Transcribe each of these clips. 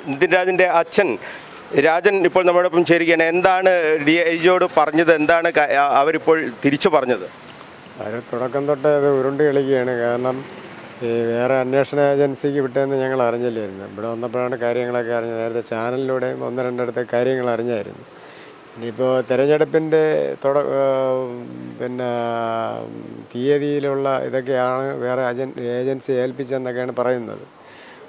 നിതിൻ രാജിൻ്റെ അച്ഛൻ രാജൻ ഇപ്പോൾ നമ്മോടൊപ്പം ചേരുകയാണ്. എന്താണ് DIGയോട് പറഞ്ഞത്? എന്താണ് അവരിപ്പോൾ തിരിച്ചു പറഞ്ഞത്? അവർ തുടക്കം തൊട്ടേ അത് ഉരുണ്ട് കളിക്കുകയാണ്. കാരണം ഈ വേറെ അന്വേഷണ ഏജൻസിക്ക് വിട്ടതെന്ന് ഞങ്ങൾ അറിഞ്ഞില്ലായിരുന്നു. ഇവിടെ വന്നപ്പോഴാണ് കാര്യങ്ങളൊക്കെ അറിഞ്ഞത്. നേരത്തെ ചാനലിലൂടെയും ഒന്ന് രണ്ടിടത്തെ കാര്യങ്ങൾ അറിഞ്ഞായിരുന്നു. ഇനിയിപ്പോൾ തിരഞ്ഞെടുപ്പിൻ്റെ പിന്നെ തീയതിയിലുള്ള ഇതൊക്കെയാണ് വേറെ ഏജൻസി ഏൽപ്പിച്ചതെന്നൊക്കെയാണ് പറയുന്നത്.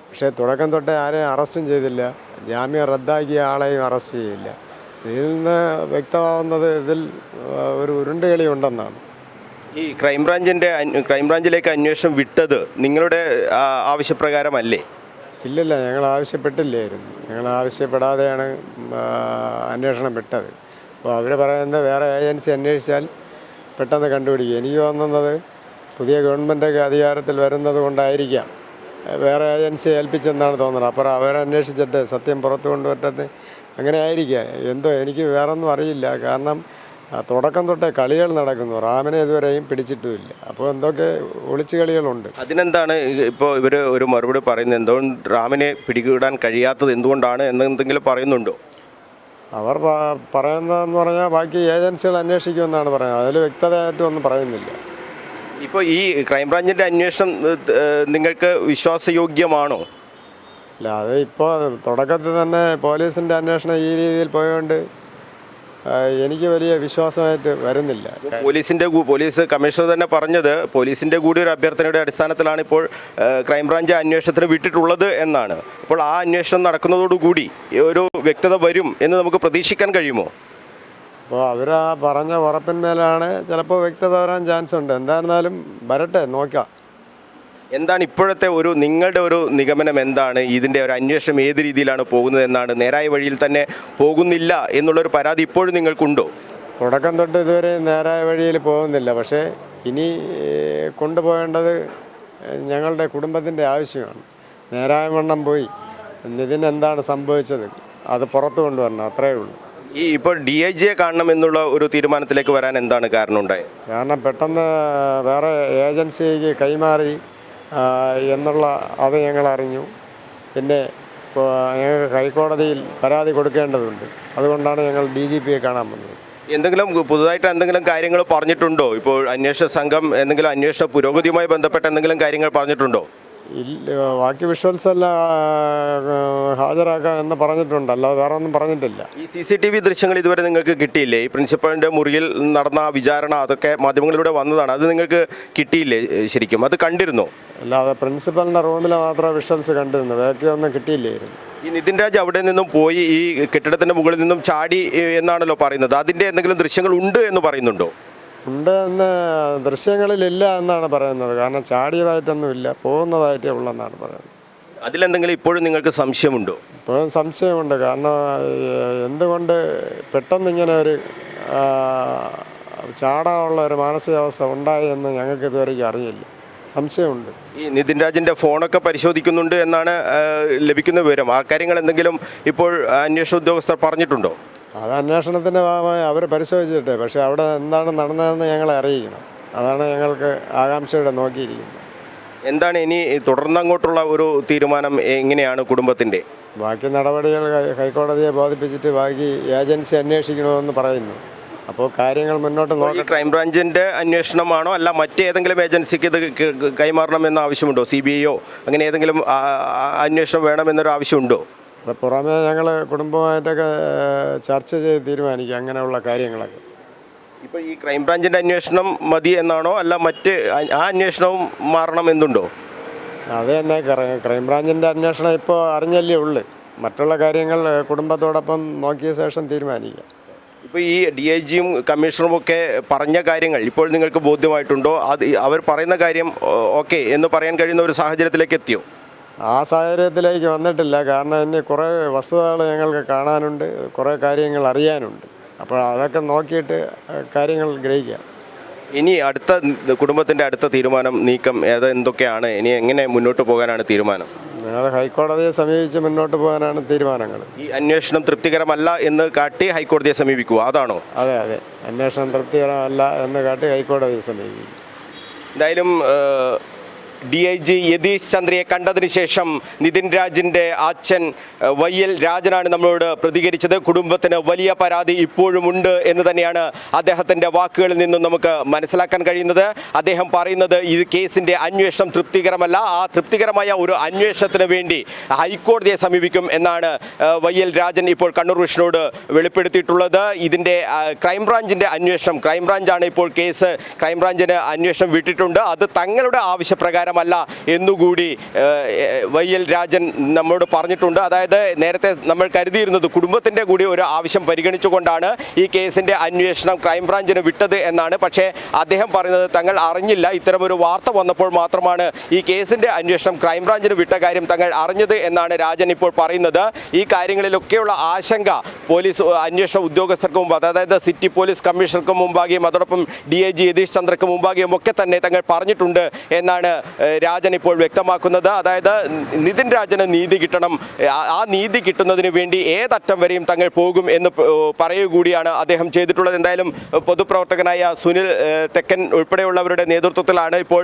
പക്ഷേ തുടക്കം തൊട്ടേ ആരെയും അറസ്റ്റും ചെയ്തില്ല, ജാമ്യം റദ്ദാക്കിയ ആളെയും അറസ്റ്റ് ചെയ്യില്ല. ഇതിൽ നിന്ന് വ്യക്തമാവുന്നത് ഇതിൽ ഒരു ഉരുണ്ടുകളി ഉണ്ടെന്നാണ്. ഈ ക്രൈംബ്രാഞ്ചിലേക്ക് അന്വേഷണം വിട്ടത് നിങ്ങളുടെ ആവശ്യപ്രകാരമല്ലേ? ഇല്ലില്ല, ഞങ്ങൾ ആവശ്യപ്പെട്ടില്ലായിരുന്നു. ഞങ്ങൾ ആവശ്യപ്പെടാതെയാണ് അന്വേഷണം വിട്ടത്. അപ്പോൾ അവർ പറയുന്നത് വേറെ ഏജൻസി അന്വേഷിച്ചാൽ പെട്ടെന്ന് കണ്ടുപിടിക്കും. എനിക്ക് തോന്നുന്നത് പുതിയ ഗവൺമെൻറ്റൊക്കെ അധികാരത്തിൽ വരുന്നത് കൊണ്ടായിരിക്കാം വേറെ ഏജൻസി ഏൽപ്പിച്ചെന്നാണ് തോന്നുന്നത്. അപ്പുറം അവരന്വേഷിച്ചിട്ട് സത്യം പുറത്തു കൊണ്ടുവരട്ടെ, അങ്ങനെ ആയിരിക്കാം. എന്തോ എനിക്ക് വേറൊന്നും അറിയില്ല. കാരണം തുടക്കം തൊട്ടേ കളികൾ നടക്കുന്നു. റാമിനെ ഇതുവരെയും പിടിച്ചിട്ടുമില്ല. അപ്പോൾ എന്തൊക്കെ ഒളിച്ചു കളികളുണ്ട്. അതിനെന്താണ് ഇപ്പോൾ ഇവർ ഒരു മറുപടി പറയുന്നത്? എന്തുകൊണ്ട് റാമിനെ പിടികൂടാൻ കഴിയാത്തത് എന്തുകൊണ്ടാണ് എന്നെന്തെങ്കിലും പറയുന്നുണ്ടോ? അവർ പറയുന്നതെന്ന് പറഞ്ഞാൽ ബാക്കി ഏജൻസികൾ അന്വേഷിക്കുമെന്നാണ് പറയുന്നത്. അതിൽ വ്യക്തതയായിട്ടും ഒന്നും പറയുന്നില്ല. ഇപ്പോൾ ഈ ക്രൈംബ്രാഞ്ചിൻ്റെ അന്വേഷണം നിങ്ങൾക്ക് വിശ്വാസയോഗ്യമാണോ? ഇല്ല, അത് ഇപ്പോൾ തുടക്കത്തിൽ തന്നെ പോലീസിൻ്റെ അന്വേഷണം ഈ രീതിയിൽ പോയതുകൊണ്ട് എനിക്ക് വലിയ വിശ്വാസമായിട്ട് വരുന്നില്ല. പോലീസ് കമ്മീഷണർ തന്നെ പറഞ്ഞത് പോലീസിൻ്റെ കൂടി ഒരു അഭ്യർത്ഥനയുടെ അടിസ്ഥാനത്തിലാണ് ഇപ്പോൾ ക്രൈംബ്രാഞ്ച് അന്വേഷണത്തിന് വിട്ടിട്ടുള്ളത് എന്നാണ്. അപ്പോൾ ആ അന്വേഷണം നടക്കുന്നതോടുകൂടി ഒരു വ്യക്തത വരും എന്ന് നമുക്ക് പ്രതീക്ഷിക്കാൻ കഴിയുമോ? അപ്പോൾ അവർ ആ പറഞ്ഞ ഉറപ്പിന്മേലാണ് ചിലപ്പോൾ വ്യക്തത വരാൻ ചാൻസ് ഉണ്ട്. എന്തായിരുന്നാലും വരട്ടെ, നോക്കാം. എന്താണ് ഇപ്പോഴത്തെ നിങ്ങളുടെ ഒരു നിഗമനം? എന്താണ് ഇതിൻ്റെ ഒരു അന്വേഷണം ഏത് രീതിയിലാണ് പോകുന്നത് എന്നാണ്? നേരായ വഴിയിൽ തന്നെ പോകുന്നില്ല എന്നുള്ളൊരു പരാതി ഇപ്പോഴും നിങ്ങൾക്കുണ്ടോ? തുടക്കം തൊട്ട് ഇതുവരെ നേരായ വഴിയിൽ പോകുന്നില്ല. പക്ഷേ ഇനി കൊണ്ടുപോകേണ്ടത് ഞങ്ങളുടെ കുടുംബത്തിൻ്റെ ആവശ്യമാണ്. നേരായ വണ്ണം പോയി ഇതിന് എന്താണ് സംഭവിച്ചത് അത് പുറത്തു കൊണ്ടുവരണം, അത്രയേ ഉള്ളൂ. ഇപ്പോൾ DIGയെ കാണണം എന്നുള്ള ഒരു തീരുമാനത്തിലേക്ക് വരാൻ എന്താണ് കാരണം ഉണ്ടായത്? കാരണം പെട്ടെന്ന് വേറെ ഏജൻസിക്ക് കൈമാറി എന്നുള്ള അത് ഞങ്ങൾ അറിഞ്ഞു. പിന്നെ ഞങ്ങൾക്ക് ഹൈക്കോടതിയിൽ പരാതി കൊടുക്കേണ്ടതുണ്ട്. അതുകൊണ്ടാണ് ഞങ്ങൾ DGPയെ കാണാൻ വന്നത്. എന്തെങ്കിലും പുതുതായിട്ട് എന്തെങ്കിലും കാര്യങ്ങൾ പറഞ്ഞിട്ടുണ്ടോ? ഇപ്പോൾ അന്വേഷണ സംഘം എന്തെങ്കിലും അന്വേഷണ പുരോഗതിയുമായി ബന്ധപ്പെട്ട എന്തെങ്കിലും കാര്യങ്ങൾ പറഞ്ഞിട്ടുണ്ടോ? ഇല്ല, ബാക്കി വിഷ്വൽസ് എല്ലാം ഹാജരാക്കാം എന്ന് പറഞ്ഞിട്ടുണ്ട്, അല്ലാതെ വേറെ ഒന്നും പറഞ്ഞിട്ടില്ല. ഈ CCTV ദൃശ്യങ്ങൾ ഇതുവരെ നിങ്ങൾക്ക് കിട്ടിയില്ലേ? ഈ പ്രിൻസിപ്പലിൻ്റെ മുറിയിൽ നടന്ന വിചാരണ അതൊക്കെ മാധ്യമങ്ങളിലൂടെ വന്നതാണ്. അത് നിങ്ങൾക്ക് കിട്ടിയില്ലേ? ശരിക്കും അത് കണ്ടിരുന്നോ? അല്ലാതെ പ്രിൻസിപ്പലിൻ്റെ റൂമിൽ മാത്രമേ വിഷ്വൽസ് കണ്ടിരുന്നു, ബാക്കിയൊന്നും കിട്ടിയില്ലായിരുന്നു. ഈ നിതിൻ രാജ് അവിടെ നിന്നും പോയി ഈ കെട്ടിടത്തിൻ്റെ മുകളിൽ നിന്നും ചാടി എന്നാണല്ലോ പറയുന്നത്. അതിൻ്റെ എന്തെങ്കിലും ദൃശ്യങ്ങൾ ഉണ്ട് എന്ന് പറയുന്നുണ്ടോ? ഉണ്ട് എന്ന് ദൃശ്യങ്ങളിലില്ല എന്നാണ് പറയുന്നത്. കാരണം ചാടിയതായിട്ടൊന്നുമില്ല, പോകുന്നതായിട്ടേ ഉള്ളെന്നാണ് പറയുന്നത്. അതിലെന്തെങ്കിലും ഇപ്പോഴും നിങ്ങൾക്ക് സംശയമുണ്ടോ? ഇപ്പോഴും സംശയമുണ്ട്. കാരണം എന്തുകൊണ്ട് പെട്ടെന്ന് ഇങ്ങനെ ഒരു ചാടാനുള്ള ഒരു മാനസികാവസ്ഥ ഉണ്ടായി എന്ന് ഞങ്ങൾക്ക് ഇതുവരെയ്ക്കും അറിയില്ല. സംശയമുണ്ട്. ഈ നിതിൻ രാജിൻ്റെ ഫോണൊക്കെ പരിശോധിക്കുന്നുണ്ട് എന്നാണ് ലഭിക്കുന്ന വിവരം. ആ കാര്യങ്ങൾ എന്തെങ്കിലും ഇപ്പോൾ അന്വേഷണ ഉദ്യോഗസ്ഥർ പറഞ്ഞിട്ടുണ്ടോ? അത് അന്വേഷണത്തിൻ്റെ ഭാഗമായി അവർ പരിശോധിച്ചിട്ടെ. പക്ഷേ അവിടെ എന്താണ് നടന്നതെന്ന് ഞങ്ങളെ അറിയിക്കണം. അതാണ് ഞങ്ങൾക്ക് ആകാംക്ഷയുടെ നോക്കിയിരിക്കുന്നത്. എന്താണ് ഇനി തുടർന്നങ്ങോട്ടുള്ള ഒരു തീരുമാനം എങ്ങനെയാണ് കുടുംബത്തിൻ്റെ? ബാക്കി നടപടികൾ ഹൈക്കോടതിയെ ബോധിപ്പിച്ചിട്ട് ബാക്കി ഏജൻസി അന്വേഷിക്കണമെന്ന് പറയുന്നു. അപ്പോൾ കാര്യങ്ങൾ മുന്നോട്ട് നോക്കി. ക്രൈംബ്രാഞ്ചിൻ്റെ അന്വേഷണമാണോ അല്ല മറ്റേതെങ്കിലും ഏജൻസിക്ക് ഇത് കൈമാറണമെന്ന ആവശ്യമുണ്ടോ? CBIയോ അങ്ങനെ ഏതെങ്കിലും അന്വേഷണം വേണമെന്നൊരു ആവശ്യമുണ്ടോ? അത് പുറമേ ഞങ്ങൾ കുടുംബമായിട്ടൊക്കെ ചർച്ച ചെയ്ത് തീരുമാനിക്കും അങ്ങനെയുള്ള കാര്യങ്ങളൊക്കെ. ഇപ്പോൾ ഈ ക്രൈംബ്രാഞ്ചിൻ്റെ അന്വേഷണം മതി എന്നാണോ അല്ല മറ്റ് ആ അന്വേഷണവും മാറണം എന്നുണ്ടോ? അത് തന്നെ, ക്രൈംബ്രാഞ്ചിൻ്റെ അന്വേഷണം ഇപ്പോൾ അറിഞ്ഞല്ലേ ഉള്ളു. മറ്റുള്ള കാര്യങ്ങൾ കുടുംബത്തോടൊപ്പം നോക്കിയ ശേഷം തീരുമാനിക്കാം. ഇപ്പോൾ ഈ DIGയും കമ്മീഷണറും ഒക്കെ പറഞ്ഞ കാര്യങ്ങൾ ഇപ്പോൾ നിങ്ങൾക്ക് ബോധ്യമായിട്ടുണ്ടോ? അത് അവർ പറയുന്ന കാര്യം ഓക്കെ എന്ന് പറയാൻ കഴിയുന്ന ഒരു സാഹചര്യത്തിലേക്ക് എത്തിയോ? ആ സാഹചര്യത്തിലേക്ക് വന്നിട്ടില്ല. കാരണം ഇനി കുറേ വസ്തുതകൾ ഞങ്ങൾക്ക് കാണാനുണ്ട്, കുറേ കാര്യങ്ങൾ അറിയാനുണ്ട്. അപ്പോൾ അതൊക്കെ നോക്കിയിട്ട് കാര്യങ്ങൾ ഗ്രഹിക്കാം. ഇനി കുടുംബത്തിൻ്റെ അടുത്ത തീരുമാനം നീക്കം എന്തൊക്കെയാണ്? ഇനി എങ്ങനെ മുന്നോട്ട് പോകാനാണ് തീരുമാനം? ഞങ്ങൾ ഹൈക്കോടതിയെ സമീപിച്ച് മുന്നോട്ട് പോകാനാണ് തീരുമാനങ്ങൾ. ഈ അന്വേഷണം തൃപ്തികരമല്ല എന്ന് കാട്ടി ഹൈക്കോടതിയെ സമീപിക്കുക, അതാണോ? അതെ, അന്വേഷണം തൃപ്തികരമല്ല എന്ന് കാട്ടി ഹൈക്കോടതിയെ സമീപിക്കും. എന്തായാലും DIG യതീഷ് ചന്ദ്രയെ കണ്ടതിന് ശേഷം നിതിൻ രാജിൻ്റെ അച്ഛൻ YL രാജനാണ് നമ്മളോട് പ്രതികരിച്ചത്. കുടുംബത്തിന് വലിയ പരാതി ഇപ്പോഴും ഉണ്ട് എന്ന് തന്നെയാണ് അദ്ദേഹത്തിൻ്റെ വാക്കുകളിൽ നിന്നും നമുക്ക് മനസ്സിലാക്കാൻ കഴിയുന്നത്. അദ്ദേഹം പറയുന്നത് ഈ കേസിൻ്റെ അന്വേഷണം തൃപ്തികരമല്ല, ആ തൃപ്തികരമായ ഒരു അന്വേഷണത്തിന് വേണ്ടി ഹൈക്കോടതിയെ സമീപിക്കും എന്നാണ് YL രാജൻ ഇപ്പോൾ കണ്ണൂർ വിഷനോട് വെളിപ്പെടുത്തിയിട്ടുള്ളത്. ഇതിൻ്റെ ക്രൈംബ്രാഞ്ചിൻ്റെ അന്വേഷണം, ക്രൈംബ്രാഞ്ചാണ് ഇപ്പോൾ കേസ് ക്രൈംബ്രാഞ്ചിന് അന്വേഷണം വിട്ടിട്ടുണ്ട്. അത് തങ്ങളുടെ ആവശ്യപ്രകാരമല്ല എന്നുകൂടി YL രാജൻ നമ്മോട് പറഞ്ഞിട്ടുണ്ട്. അതായത് നേരത്തെ നമ്മൾ കരുതിയിരുന്നത് കുടുംബത്തിൻ്റെ കൂടി ഒരു ആവശ്യം പരിഗണിച്ചുകൊണ്ടാണ് ഈ കേസിൻ്റെ അന്വേഷണം ക്രൈംബ്രാഞ്ചിന് വിട്ടത് എന്നാണ്. പക്ഷേ അദ്ദേഹം പറയുന്നത് തങ്ങൾ അറിഞ്ഞില്ല, ഇത്തരമൊരു വാർത്ത വന്നപ്പോൾ മാത്രമാണ് ഈ കേസിൻ്റെ അന്വേഷണം ക്രൈംബ്രാഞ്ചിന് വിട്ട കാര്യം തങ്ങൾ അറിഞ്ഞത് എന്നാണ് രാജൻ ഇപ്പോൾ പറയുന്നത്. ഈ കാര്യങ്ങളിലൊക്കെയുള്ള ആശങ്ക പോലീസ് അന്വേഷണ ഉദ്യോഗസ്ഥർക്ക് മുമ്പ്, അതായത് സിറ്റി പോലീസ് കമ്മീഷണർക്ക് മുമ്പാകെയും അതോടൊപ്പം DIG യതീഷ് ചന്ദ്രക്ക് മുമ്പാകെയും ഒക്കെ തന്നെ തങ്ങൾ പറഞ്ഞിട്ടുണ്ട് എന്നാണ് രാജൻ ഇപ്പോൾ വ്യക്തമാക്കുന്നത്. അതായത് നിതിൻ രാജന് നീതി കിട്ടണം, ആ നീതി കിട്ടുന്നതിന് വേണ്ടി ഏതറ്റം വരെയും തങ്ങൾ പോകും എന്ന് പറയുകൂടിയാണ് അദ്ദേഹം ചെയ്തിട്ടുള്ളത്. എന്തായാലും പൊതുപ്രവർത്തകനായ സുനിൽ തെക്കൻ ഉൾപ്പെടെയുള്ളവരുടെ നേതൃത്വത്തിലാണ് ഇപ്പോൾ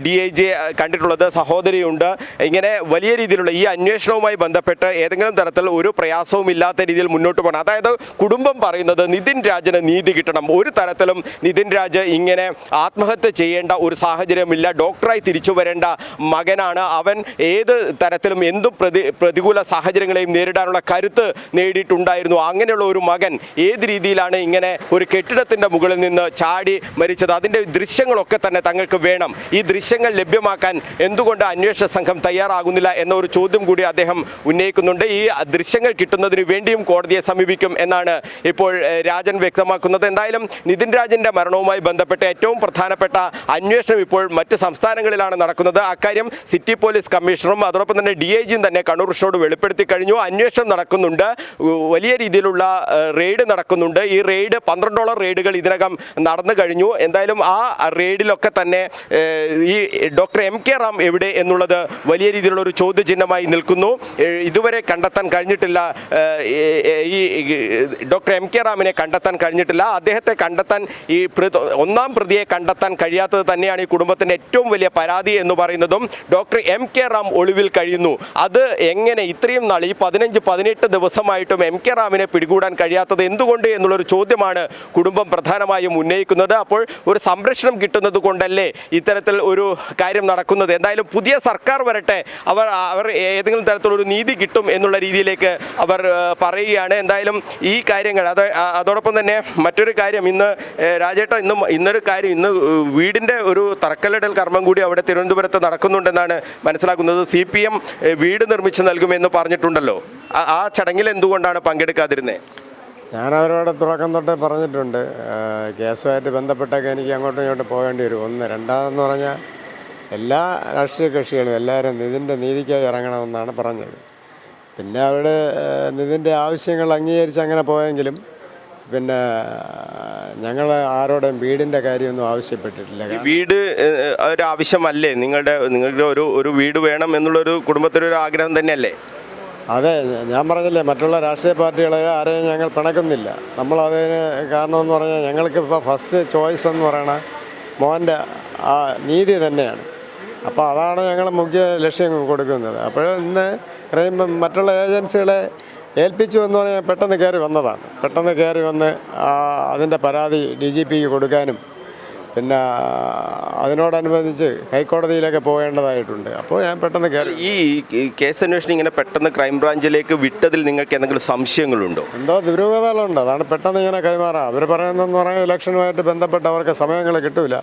DIG കണ്ടിട്ടുള്ളത്. സഹോദരിയുണ്ട്. ഇങ്ങനെ വലിയ രീതിയിലുള്ള ഈ അന്വേഷണവുമായി ബന്ധപ്പെട്ട് ഏതെങ്കിലും തരത്തിൽ ഒരു പ്രയാസവും ഇല്ലാത്ത രീതിയിൽ മുന്നോട്ട് പോകണം. അതായത് കുടുംബം പറയുന്നത് നിതിൻ രാജന് നീതി കിട്ടണം. ഒരു തരത്തിലും നിതിൻ രാജ് ഇങ്ങനെ ആത്മഹത്യ ചെയ്യേണ്ട ഒരു സാഹചര്യമില്ല. ഡോക്ടറായി തിരിച്ചു വരേണ്ട മകനാണ് അവൻ. ഏത് തരത്തിലും എന്തും പ്രതികൂല സാഹചര്യങ്ങളെയും നേരിടാനുള്ള കരുത്ത് നേടിയിട്ടുണ്ടായിരുന്നു. അങ്ങനെയുള്ള ഒരു മകൻ ഏത് രീതിയിലാണ് ഇങ്ങനെ ഒരു കെട്ടിടത്തിൻ്റെ മുകളിൽ നിന്ന് ചാടി മരിച്ചത്? അതിൻ്റെ ദൃശ്യങ്ങളൊക്കെ തന്നെ തങ്ങൾക്ക് വേണം. ഈ ദൃശ്യങ്ങൾ ലഭ്യമാക്കാൻ എന്തുകൊണ്ട് അന്വേഷണ സംഘം തയ്യാറാകുന്നില്ല എന്ന ഒരു ചോദ്യം കൂടി അദ്ദേഹം ഉന്നയിക്കുന്നുണ്ട്. ഈ ദൃശ്യങ്ങൾ കിട്ടുന്നതിന് വേണ്ടിയും കോടതിയെ സമീപിക്കും എന്നാണ് ഇപ്പോൾ രാജൻ വ്യക്തമാക്കുന്നത്. എന്തായാലും നിതിൻ രാജിൻ്റെ മരണവുമായി ബന്ധപ്പെട്ട് ഏറ്റവും പ്രധാനപ്പെട്ട അന്വേഷണം ഇപ്പോൾ മറ്റ് സംസ്ഥാനങ്ങളിലാണ് നടക്കുന്നത്. അക്കാര്യം സിറ്റി പോലീസ് കമ്മീഷണറും അതോടൊപ്പം തന്നെ DIGയും തന്നെ കണ്ണൂർ വിഷനോട് വെളിപ്പെടുത്തി കഴിഞ്ഞു. അന്വേഷണം നടക്കുന്നുണ്ട്, വലിയ രീതിയിലുള്ള റെയ്ഡ് നടക്കുന്നുണ്ട്. ഈ റെയ്ഡ് 12ഓളം റെയ്ഡുകൾ ഇതിനകം നടന്നു കഴിഞ്ഞു. എന്തായാലും ആ റെയ്ഡിലൊക്കെ തന്നെ ഈ ഡോക്ടർ MK റാം എവിടെ എന്നുള്ളത് വലിയ രീതിയിലുള്ള ഒരു ചോദ്യചിഹ്നമായി നിൽക്കുന്നു. ഇതുവരെ കണ്ടെത്താൻ കഴിഞ്ഞിട്ടില്ല, ഈ ഡോക്ടർ MK റാമിനെ കണ്ടെത്താൻ കഴിഞ്ഞിട്ടില്ല. അദ്ദേഹത്തെ കണ്ടെത്താൻ ഈ ഒന്നാം പ്രതിയെ കണ്ടെത്താൻ കഴിയാത്തത് തന്നെയാണ് ഈ കുടുംബത്തിൻ്റെ ഏറ്റവും വലിയ പരാതി എന്ന് പറയുന്നതും. ഡോക്ടർ MK റാം ഒളിവിൽ കഴിയുന്നു. അത് എങ്ങനെ ഇത്രയും നാൾ ഈ 15-18 ദിവസമായിട്ടും MK റാമിനെ പിടികൂടാൻ കഴിയാത്തത് എന്തുകൊണ്ട് എന്നുള്ളൊരു ചോദ്യമാണ് കുടുംബം പ്രധാനമായും ഉന്നയിക്കുന്നത്. അപ്പോൾ ഒരു സംരക്ഷണം കിട്ടുന്നത് കൊണ്ടല്ലേ ഇത്തരത്തിൽ ഒരു കാര്യം നടക്കുന്നത്? എന്തായാലും പുതിയ സർക്കാർ വരട്ടെ, അവർ ഏതെങ്കിലും തരത്തിലൊരു നീതി കിട്ടും എന്നുള്ള രീതിയിലേക്ക് അവർ പറയുകയാണ്. എന്തായാലും ഈ കാര്യങ്ങൾ അതോടൊപ്പം തന്നെ മറ്റൊരു കാര്യം, ഇന്ന് രാജേട്ട ഇന്നൊരു കാര്യം, ഇന്ന് വീടിൻ്റെ ഒരു തറക്കല്ലിടൽ കർമ്മം കൂടി അവിടെ തിരുവനന്തപുരത്ത് നടക്കുന്നുണ്ടെന്നാണ് മനസ്സിലാക്കുന്നത്. CPM വീട് നിർമ്മിച്ച് നൽകുമെന്ന് പറഞ്ഞിട്ടുണ്ടല്ലോ. ആ ചടങ്ങിൽ എന്തുകൊണ്ടാണ് പങ്കെടുക്കാതിരുന്നത്? ഞാനവരോട് തുടക്കം തൊട്ടേ പറഞ്ഞിട്ടുണ്ട്, കേസുമായിട്ട് ബന്ധപ്പെട്ടൊക്കെ എനിക്ക് അങ്ങോട്ടും ഇങ്ങോട്ടും പോകേണ്ടി വരും. രണ്ടാമെന്ന് പറഞ്ഞാൽ എല്ലാ രാഷ്ട്രീയ കക്ഷികളും എല്ലാവരും നിതിൻ്റെ നീതിക്കായി ഇറങ്ങണമെന്നാണ് പറഞ്ഞത്. പിന്നെ അവിടെ നിതിൻ്റെ ആവശ്യങ്ങൾ അംഗീകരിച്ച് അങ്ങനെ പോയെങ്കിലും പിന്നെ ഞങ്ങൾ ആരോടും വീടിൻ്റെ കാര്യമൊന്നും ആവശ്യപ്പെട്ടിട്ടില്ല. വീട് ഒരു ആവശ്യമല്ലേ നിങ്ങളുടെ ഒരു വീട് വേണം എന്നുള്ളൊരു കുടുംബത്തിൻ്റെ ഒരു ആഗ്രഹം തന്നെയല്ലേ? അതെ, ഞാൻ പറഞ്ഞില്ലേ, മറ്റുള്ള രാഷ്ട്രീയ പാർട്ടികളെ ആരെയും ഞങ്ങൾ പിണക്കുന്നില്ല. നമ്മളതിന് കാരണമെന്ന് പറഞ്ഞാൽ ഞങ്ങൾക്കിപ്പോൾ ഫസ്റ്റ് ചോയ്സ് എന്ന് പറയണ മോൻ്റെ ആ നീതി തന്നെയാണ്. അപ്പോൾ അതാണ് ഞങ്ങൾ മുഖ്യ ലക്ഷ്യം കൊടുക്കുന്നത്. അപ്പോൾ ഇന്ന് മറ്റുള്ള ഏജൻസികളെ ഏൽപ്പിച്ചു എന്ന് പറഞ്ഞാൽ പെട്ടെന്ന് കയറി വന്നതാണ്. പെട്ടെന്ന് കയറി വന്ന് അതിൻ്റെ പരാതി DGPക്ക് കൊടുക്കാനും പിന്നെ അതിനോടനുബന്ധിച്ച് ഹൈക്കോടതിയിലൊക്കെ പോകേണ്ടതായിട്ടുണ്ട്. അപ്പോൾ ഞാൻ പെട്ടെന്ന് കയറി. ഈ കേസ് അന്വേഷണം ഇങ്ങനെ പെട്ടെന്ന് ക്രൈംബ്രാഞ്ചിലേക്ക് വിട്ടതിൽ നിങ്ങൾക്ക് എന്തെങ്കിലും സംശയങ്ങളുണ്ടോ? എന്തോ ദുരൂഹതകളുണ്ട്. അതാണ് പെട്ടെന്ന് ഇങ്ങനെ കൈമാറാം. അവർ പറയുന്നതെന്ന് പറഞ്ഞാൽ ഇലക്ഷനുമായിട്ട് ബന്ധപ്പെട്ട് അവർക്ക് സമയങ്ങൾ കിട്ടില്ല,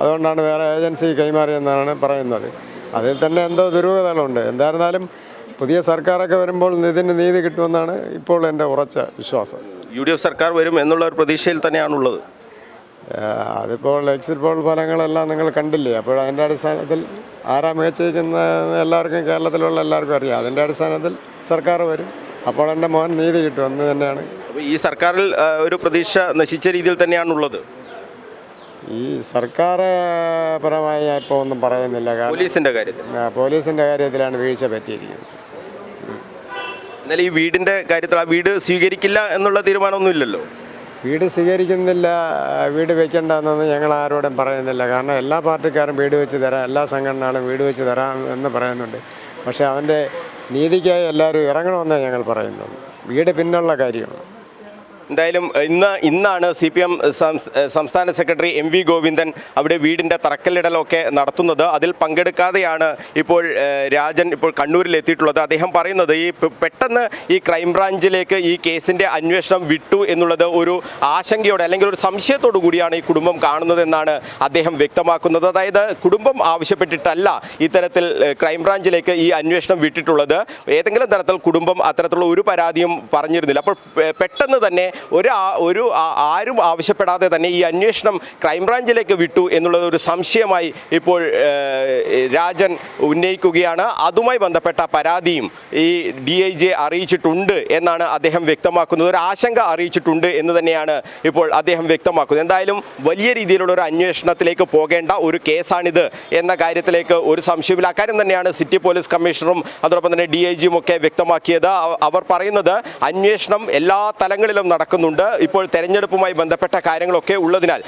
അതുകൊണ്ടാണ് വേറെ ഏജൻസി കൈമാറിയെന്നാണ് പറയുന്നത്. അതിൽ തന്നെ എന്തോ ദുരൂഹതകളുണ്ട്. എന്തായിരുന്നാലും പുതിയ സർക്കാരൊക്കെ വരുമ്പോൾ നിതിന് നീതി കിട്ടുമെന്നാണ് ഇപ്പോൾ എൻ്റെ ഉറച്ച വിശ്വാസം. UDF സർക്കാർ വരും എന്നുള്ള ഒരു പ്രതീക്ഷയിൽ തന്നെയാണുള്ളത്. അതിപ്പോൾ എക്സിറ്റ് പോൾ ഫലങ്ങളെല്ലാം നിങ്ങൾ കണ്ടില്ലേ? അപ്പോൾ അതിൻ്റെ അടിസ്ഥാനത്തിൽ ആരാ മികച്ചിരിക്കുന്ന എല്ലാവർക്കും, കേരളത്തിലുള്ള എല്ലാവർക്കും അറിയാം. അതിൻ്റെ അടിസ്ഥാനത്തിൽ സർക്കാർ വരും. അപ്പോൾ എൻ്റെ മോൻ നീതി കിട്ടും എന്ന് തന്നെയാണ്. അപ്പോൾ ഈ സർക്കാരിൽ ഒരു പ്രതീക്ഷ നശിച്ച രീതിയിൽ തന്നെയാണുള്ളത്. ഈ സർക്കാർ പരമായി ഇപ്പോൾ ഒന്നും പറയുന്നില്ല. പോലീസിൻ്റെ കാര്യത്തിലാണ് വീഴ്ച പറ്റിയിരിക്കുന്നത്. എന്നാൽ ഈ വീടിൻ്റെ കാര്യത്തിൽ ആ വീട് സ്വീകരിക്കില്ല എന്നുള്ള തീരുമാനമൊന്നുമില്ലല്ലോ. വീട് സ്വീകരിക്കുന്നില്ല, വീട് വെക്കേണ്ടെന്നൊന്നും ഞങ്ങൾ ആരോടും പറയുന്നില്ല. കാരണം എല്ലാ പാർട്ടിക്കാരും വീട് വെച്ച് തരാം, എല്ലാ സംഘടനകളും വീട് വെച്ച് തരാം എന്ന് പറയുന്നുണ്ട്. പക്ഷേ അവൻ്റെ നീതിക്കായി എല്ലാവരും ഇറങ്ങണമെന്നേ ഞങ്ങൾ പറയുന്നുള്ളൂ. വീട് പിന്നുള്ള കാര്യമാണ്. എന്തായാലും ഇന്നാണ് CPM സംസ്ഥാന സെക്രട്ടറി MV ഗോവിന്ദൻ അവിടെ വീടിൻ്റെ തറക്കല്ലിടലൊക്കെ നടത്തുന്നത്. അതിൽ പങ്കെടുക്കാതെയാണ് ഇപ്പോൾ രാജൻ ഇപ്പോൾ കണ്ണൂരിൽ എത്തിയിട്ടുള്ളത്. അദ്ദേഹം പറയുന്നത് പെട്ടെന്ന് ഈ ക്രൈംബ്രാഞ്ചിലേക്ക് ഈ കേസിൻ്റെ അന്വേഷണം വിട്ടു എന്നുള്ളത് ഒരു ആശങ്കയോടെ അല്ലെങ്കിൽ ഒരു സംശയത്തോടു കൂടിയാണ് ഈ കുടുംബം കാണുന്നതെന്നാണ് അദ്ദേഹം വ്യക്തമാക്കുന്നത്. അതായത് കുടുംബം ആവശ്യപ്പെട്ടിട്ടല്ല ഇത്തരത്തിൽ ക്രൈംബ്രാഞ്ചിലേക്ക് ഈ അന്വേഷണം വിട്ടിട്ടുള്ളത്. ഏതെങ്കിലും തരത്തിൽ കുടുംബം അത്തരത്തിലുള്ള ഒരു പരാതിയും പറഞ്ഞിരുന്നില്ല. അപ്പോൾ പെട്ടെന്ന് തന്നെ ആരും ആവശ്യപ്പെടാതെ തന്നെ ഈ അന്വേഷണം ക്രൈംബ്രാഞ്ചിലേക്ക് വിട്ടു എന്നുള്ളത് ഒരു സംശയമായി ഇപ്പോൾ രാജൻ ഉന്നയിക്കുകയാണ്. അതുമായി ബന്ധപ്പെട്ട പരാതിയും ഈ DIG അറിയിച്ചിട്ടുണ്ട് എന്നാണ് അദ്ദേഹം വ്യക്തമാക്കുന്നത്. ഒരു ആശങ്ക അറിയിച്ചിട്ടുണ്ട് എന്ന് തന്നെയാണ് ഇപ്പോൾ അദ്ദേഹം വ്യക്തമാക്കുന്നത്. എന്തായാലും വലിയ രീതിയിലുള്ള ഒരു അന്വേഷണത്തിലേക്ക് പോകേണ്ട ഒരു കേസാണിത് എന്ന കാര്യത്തിലേക്ക് ഒരു സംശയമില്ല. അക്കാര്യം തന്നെയാണ് സിറ്റി പോലീസ് കമ്മീഷണറും അതോടൊപ്പം തന്നെ DIGയും ഒക്കെ വ്യക്തമാക്കിയത്. അവർ പറയുന്നത് അന്വേഷണം എല്ലാ തലങ്ങളിലും നടക്കുന്നുണ്ട്. ഇപ്പോൾ തെരഞ്ഞെടുപ്പുമായി ബന്ധപ്പെട്ട കാര്യങ്ങളൊക്കെ ഉള്ളതിനാൽ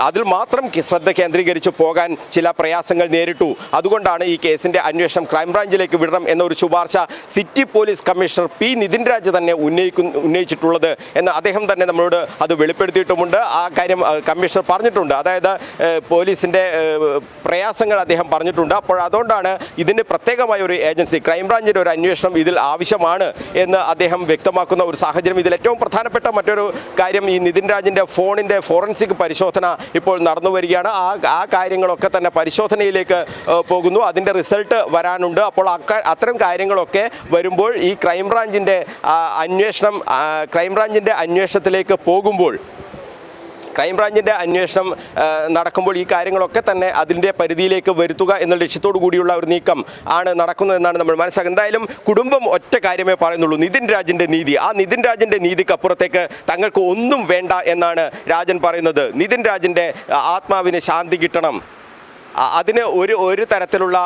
അതിൽ മാത്രം ശ്രദ്ധ കേന്ദ്രീകരിച്ച് പോകാൻ ചില പ്രയാസങ്ങൾ നേരിട്ടു. അതുകൊണ്ടാണ് ഈ കേസിന്റെ അന്വേഷണം ക്രൈംബ്രാഞ്ചിലേക്ക് വിടണം എന്നൊരു ശുപാർശ city police commissioner P. Nithin Raj തന്നെ ഉന്നയിച്ചിട്ടുള്ളത് എന്ന് അദ്ദേഹം തന്നെ നമ്മളോട് അത് വെളിപ്പെടുത്തിയിട്ടുമുണ്ട്. ആ കാര്യം കമ്മീഷണർ പറഞ്ഞിട്ടുണ്ട്. അതായത് പോലീസിന്റെ പ്രയാസങ്ങൾ അദ്ദേഹം പറഞ്ഞിട്ടുണ്ട്. അപ്പോൾ അതുകൊണ്ടാണ് ഇതിന് പ്രത്യേകമായ ഒരു ഏജൻസി ക്രൈംബ്രാഞ്ചിന്റെ ഒരു അന്വേഷണം ഇതിൽ ആവശ്യമാണ് എന്ന് അദ്ദേഹം വ്യക്തമാക്കുന്ന ഒരു സാഹചര്യം. ഇതിൽ ഏറ്റവും പ്രധാനപ്പെട്ട മറ്റൊരു കാര്യം ഈ നിതിൻ രാജിൻ്റെ ഫോണിൻ്റെ ഫോറൻസിക് പരിശോധന ഇപ്പോൾ നടന്നു വരികയാണ്. ആ കാര്യങ്ങളൊക്കെ തന്നെ പരിശോധനയിലേക്ക് പോകുന്നു. അതിൻ്റെ റിസൾട്ട് വരാനുണ്ട്. അപ്പോൾ അത്തരം കാര്യങ്ങളൊക്കെ വരുമ്പോൾ ഈ ക്രൈംബ്രാഞ്ചിൻ്റെ അന്വേഷണത്തിലേക്ക് പോകുമ്പോൾ ക്രൈംബ്രാഞ്ചിൻ്റെ അന്വേഷണം നടക്കുമ്പോൾ ഈ കാര്യങ്ങളൊക്കെ തന്നെ അതിൻ്റെ പരിധിയിലേക്ക് വരുത്തുക എന്ന ലക്ഷ്യത്തോടു കൂടിയുള്ള ഒരു നീക്കം ആണ് നടക്കുന്നതെന്നാണ് നമ്മൾ മനസ്സിലാക്കുന്നത്. എന്തായാലും കുടുംബം ഒറ്റ കാര്യമേ പറയുന്നുള്ളൂ, നിതിൻ രാജിൻ്റെ നീതി. ആ നിതിൻ രാജിൻ്റെ നീതിക്ക് അപ്പുറത്തേക്ക് തങ്ങൾക്ക് ഒന്നും വേണ്ട എന്നാണ് രാജൻ പറയുന്നത്. നിതിൻ രാജിൻ്റെ ആത്മാവിന് ശാന്തി കിട്ടണം, അതിന് ഒരു തരത്തിലുള്ള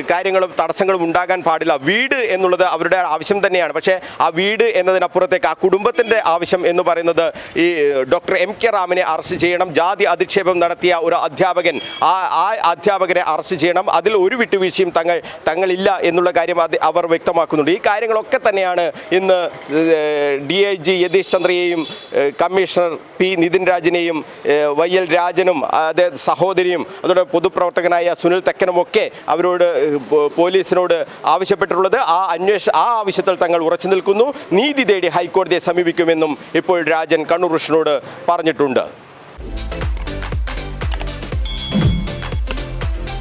കാര്യങ്ങളും തടസ്സങ്ങളും ഉണ്ടാകാൻ പാടില്ല. വീട് എന്നുള്ളത് അവരുടെ ആവശ്യം തന്നെയാണ്. പക്ഷേ ആ വീട് എന്നതിനപ്പുറത്തേക്ക് ആ കുടുംബത്തിൻ്റെ ആവശ്യം എന്ന് പറയുന്നത് ഈ ഡോക്ടർ MK റാമിനെ അറസ്റ്റ് ചെയ്യണം. ജാതി അധിക്ഷേപം നടത്തിയ ഒരു അധ്യാപകൻ, ആ അധ്യാപകനെ അറസ്റ്റ് ചെയ്യണം. അതിൽ ഒരു വിട്ടുവീഴ്ചയും തങ്ങളില്ല എന്നുള്ള കാര്യം അവർ വ്യക്തമാക്കുന്നുണ്ട്. ഈ കാര്യങ്ങളൊക്കെ തന്നെയാണ് ഇന്ന് DIG യതീഷ് ചന്ദ്രയെയും കമ്മീഷണർ P. നിതിൻ രാജിനെയും YL രാജനും സഹോദരിയും അതോടെ പൊതുപ്രവർത്തകനായ സുനിൽ തെക്കനുമൊക്കെ അവരോട് പോലീസിനോട് ആവശ്യപ്പെട്ടിട്ടുള്ളത്. ആ ആവശ്യത്തിൽ തങ്ങൾ ഉറച്ചു നിൽക്കുന്നു. നീതി തേടി ഹൈക്കോടതിയെ സമീപിക്കുമെന്നും ഇപ്പോൾ രാജൻ കണ്ണൂർ വിഷനോട് പറഞ്ഞിട്ടുണ്ട്.